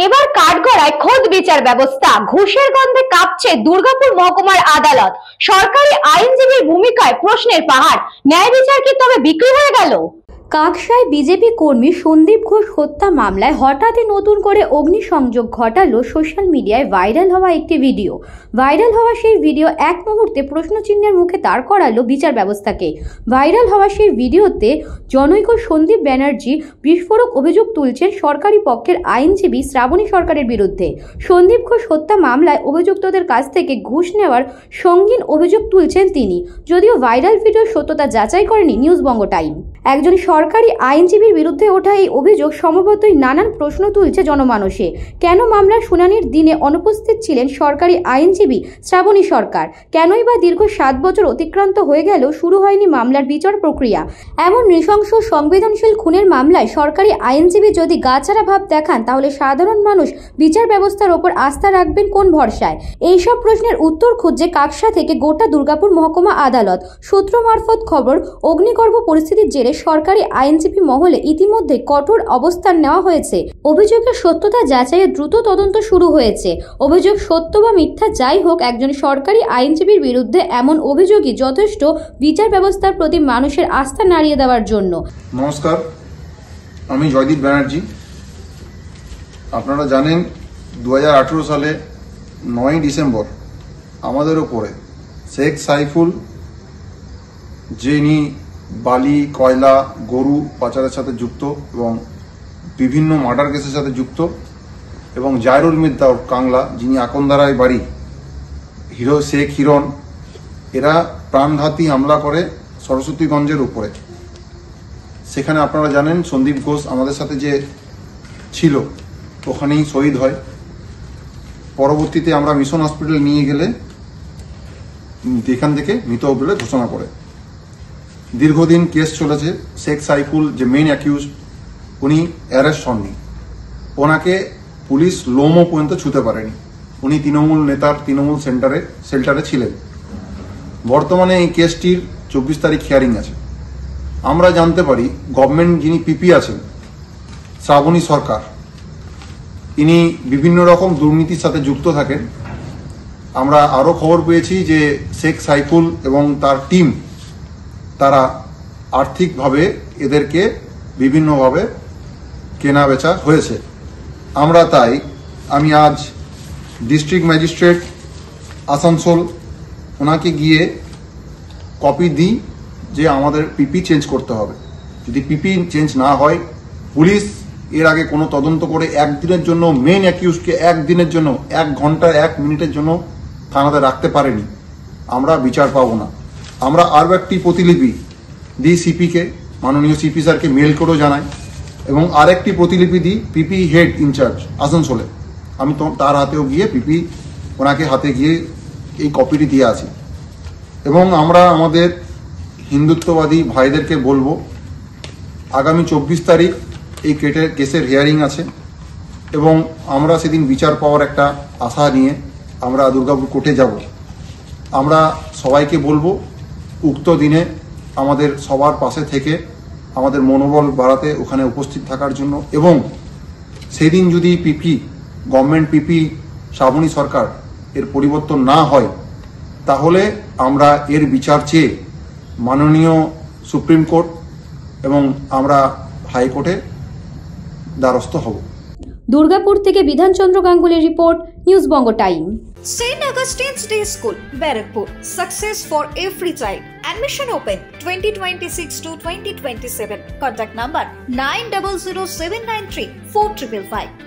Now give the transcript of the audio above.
এবার কাঠগড়ায় খোদ বিচার ব্যবস্থা, ঘুষের গন্ধে কাঁপছে দুর্গাপুর মহকুমার আদালত। সরকারি আইনজীবীর ভূমিকায় প্রশ্নের পাহাড়, ন্যায় বিচার কি তবে বিক্রি হয়ে গেল? কাকসায় বিজেপি কর্মী সন্দীপ ঘোষ হত্যা মামলায় হঠাৎই নতুন করে অগ্নিসংযোগ ঘটালো সোশ্যাল মিডিয়ায় ভাইরাল হওয়া একটি ভিডিও। ভাইরাল হওয়া সেই ভিডিও এক মুহূর্তে প্রশ্নচিহ্নের মুখে দাঁড় করালো বিচার ব্যবস্থাকে। ভাইরাল হওয়া সেই ভিডিওতে জনৈক সন্দীপ ব্যানার্জি বিস্ফোরক অভিযোগ তুলছেন সরকারি পক্ষের আইনজীবী শ্রাবণী সরকারের বিরুদ্ধে। সন্দীপ ঘোষ হত্যা মামলায় অভিযুক্তদের কাছ থেকে ঘুষ নেওয়ার সঙ্গীন অভিযোগ তুলছেন তিনি। যদিও ভাইরাল ভিডিওর সত্যতা যাচাই করেনি নিউজবঙ্গ টাইম। একজন সরকারি আইনজীবীর বিরুদ্ধে ওঠা এই অভিযোগ সম্ভবতই নানান প্রশ্ন তুলছে জনমানসে। কেন মামলার শুনানির দিনে অনুপস্থিত ছিলেন সরকারি আইনজীবী শ্রাবণী সরকার? কেনই বা দীর্ঘ 7 বছর অতিক্রান্ত হয়ে গেলেও শুরু হয়নি মামলার বিচার প্রক্রিয়া? এমন নৃশংস সংবেদনশীল খুনের মামলায় সরকারি আইনজীবী যদি গাছাড়া ভাব দেখান, তাহলে সাধারণ মানুষ বিচার ব্যবস্থার ওপর আস্থা রাখবেন কোন ভরসায়? এইসব প্রশ্নের উত্তর খুঁজছে কাকসা থেকে গোটা দুর্গাপুর মহকুমা আদালত। সূত্র মারফত খবর, অগ্নিগর্ভ পরিস্থিতির জেরে সরকারি আইনজীবী মহলে ইতিমধ্যে কঠোর অবস্থান নেওয়া হয়েছে। অভিযোগের সত্যতা যাচাইয়ে দ্রুত তদন্ত শুরু হয়েছে। অভিযোগ সত্য বা মিথ্যা যাই হোক, একজন সরকারি আইনজীবীর বিরুদ্ধে এমন অভিযোগই যথেষ্ট বিচার ব্যবস্থার প্রতি মানুষের আস্থা নাড়িয়ে দেওয়ার জন্য। নমস্কার, আমি জয়দীপ ব্যানার্জি। আপনারা জানেন 2018 সালে 9 ডিসেম্বর আমাদের উপরে শেখ সাইফুল, যিনি বালি, কয়লা, গরু পাচারের সাথে যুক্ত এবং বিভিন্ন মার্ডার কেসের সাথে যুক্ত, এবং জায়রুল মিদ্দা কাংলা, যিনি আকন্দারায় বাড়ি, শেখ হিরণ, এরা প্রাণঘাতী হামলা করে সরস্বতীগঞ্জের উপরে। সেখানে আপনারা জানেন সন্দীপ ঘোষ আমাদের সাথে যে ছিল ওখানেই শহীদ হয়। পরবর্তীতে আমরা মিশন হসপিটাল নিয়ে গেলে এখান থেকে মৃত বলে ঘোষণা করে। দীর্ঘদিন কেস চলেছে। শেখ সাইফুল যে মেইন অ্যাকিউজ, উনি অ্যারেস্ট হননি। ওনাকে পুলিশ লোমও পর্যন্ত ছুঁতে পারেনি। উনি তৃণমূল নেতার তৃণমূল শেল্টারে ছিলেন। বর্তমানে এই কেসটির 24 তারিখ হিয়ারিং আছে। আমরা জানতে পারি গভর্নমেন্ট যিনি পিপি আছেন, শ্রাবণী সরকার, ইনি বিভিন্ন রকম দুর্নীতির সাথে যুক্ত থাকেন। আমরা আরও খবর পেয়েছি যে শেখ সাইফুল এবং তার টিম, তারা আর্থিকভাবে এদেরকে বিভিন্নভাবে কেনা বেচা হয়েছে। আমি আজ ডিস্ট্রিক্ট ম্যাজিস্ট্রেট আসানসোল ওনাকে গিয়ে কপি দিই যে আমাদের পিপি চেঞ্জ করতে হবে। যদি পিপি চেঞ্জ না হয়, পুলিশ এর আগে কোনো তদন্ত করে একদিনের জন্য মেইন অ্যাকিউজকে একদিনের জন্য 1 ঘন্টা 1 মিনিটের জন্য থানাতে রাখতে পারেনি, আমরা বিচার পাবো না। আমরা আরও একটি প্রতিলিপি দিই সিপিকে, মাননীয় সিপি স্যারকে মেল করেও জানাই, এবং আরেকটি প্রতিলিপি দিই পিপি হেড ইনচার্জ আসানসোলে। আমি তো তার হাতেও গিয়ে পিপি ওনাকে হাতে গিয়ে এই কপিটি দিয়ে আসি। এবং আমরা আমাদের হিন্দুত্ববাদী ভাইদেরকে বলবো, আগামী 24 তারিখ এই কেসের হিয়ারিং আছে, এবং আমরা সেদিন বিচার পাওয়ার একটা আশা নিয়ে আমরা দুর্গাপুর কোর্টে যাব। আমরা সবাইকে বলবো উক্ত দিনে আমাদের সবার পাশে থেকে আমাদের মনোবল বাড়াতে ওখানে উপস্থিত থাকার জন্য, এবং সেদিন যদি গভর্নমেন্ট পিপি শ্রাবণী সরকার এর পরিবর্তন না হয়, তাহলে আমরা এর বিচার চেয়ে মাননীয় সুপ্রিম কোর্ট এবং আমরা হাইকোর্টে দ্বারস্থ হব। দুর্গাপুর থেকে বিধানচন্দ্র গাঙ্গুলির report, Newsbangla time. St. Augustine's Day School, Barakpur. Success for every child. Admission open 2026 to 2027. Contact number 900793 4555.